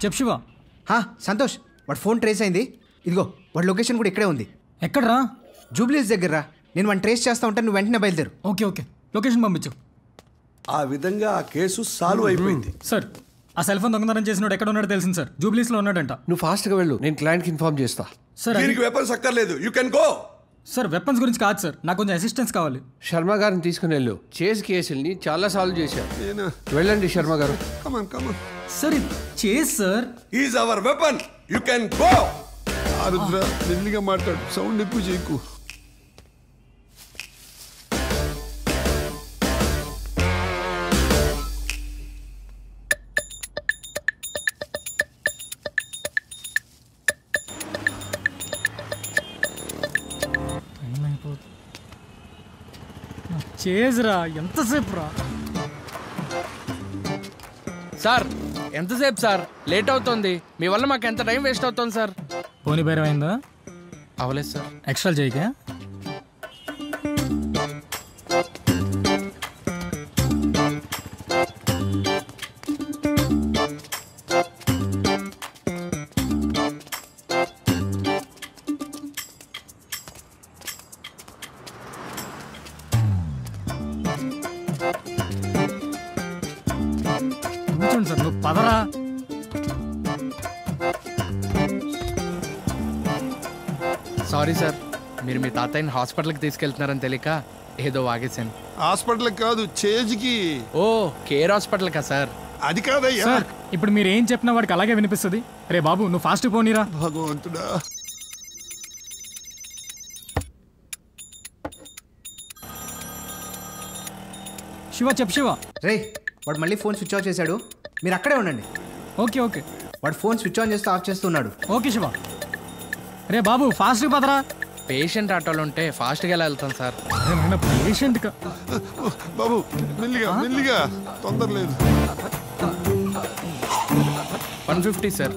చెప్పు శివ. సంతోష్, వాడు phone trace అయింది. ఇదిగో వాడి లొకేషన్ కూడా ఇక్కడే ఉంది. ఎక్కడరా? జూబ్లీస్ దగ్గర రా. నేను వాడిని ట్రేస్ చేస్తా ఉంటాను, నువ్వు వెంటనే బయలుదేరు. ఓకే ఓకే, లొకేషన్ పంపించు. ఆ విధంగా ఆ కేసు సాల్వ్ అయిపోయింది. సార్, ఆ సెల్ ఫోన్ దొంగతనం చేసినోడు ఎక్కడ ఉన్నాడో తెలిసింది సార్. జూబ్లీస్లో ఉన్నాడంట. నువ్వు ఫాస్ట్గా వెళ్ళు, నేను క్లయింట్కి ఇన్ఫార్మ్ చేస్తా. సార్ దీనికి వెపన్స్ అక్కర్లేదు, you can go. Sir weapons గురించి కాదు సార్, నాకు కొంచెం అసిస్టెన్స్ కావాలి. శర్మ గారిని తీసుకుని వెళ్ళు. చేసి కేసుల్ని చాలా సాల్వ్ చేశారు. వెళ్ళండి శర్మ గారు. Sir chess sir, is our weapon, you can go. Arudra మెల్లిగా మాట్లాడు, సౌండ్ ఎక్కువ చేయకు. చేజరా, ఎంతసేపు రా? సార్ ఎంతసేపు సార్? లేట్ అవుతుంది, మీ వల్ల మాకు ఎంత టైం వేస్ట్ అవుతుంది సార్. పోనీ బేరం అయిందా? అవలేదు సార్. ఎక్స్ట్రా చేయకే. సార్ నువ్వు పదరా. సారీ సార్, మీరు మీ తాతయ్యని హాస్పిటల్కి తీసుకెళ్తున్నారని తెలియక ఏదో వాగేశాను. హాస్పిటల్ కాదు, చేజ్కి. ఓ, కేర్ హాస్పిటల్ కా సార్? అది కాదయ్యా. సార్ ఇప్పుడు మీరు ఏం చెప్పినా వాడికి అలాగే వినిపిస్తుంది. రే బాబు, నువ్వు ఫాస్ట్ పోనీరా. భగవంతుడా. శివ చెప్పు శివ. రే, వాడు మళ్ళీ ఫోన్ స్విచ్ ఆఫ్ చేశాడు, మీరు అక్కడే ఉండండి. Okay okay. వాడు ఫోన్ స్విచ్ ఆన్ చేస్తూ ఆఫ్ చేస్తున్నాడు. ఓకే శివ. రే బాబు ఫాస్ట్ పదరా. పేషెంట్ ఆటోలు ఉంటే ఫాస్ట్గా ఎలా వెళ్తాం సార్? పేషెంట్ బాబు మెల్లిగా మెల్లిగా, తొందర లేదు. 150 సార్.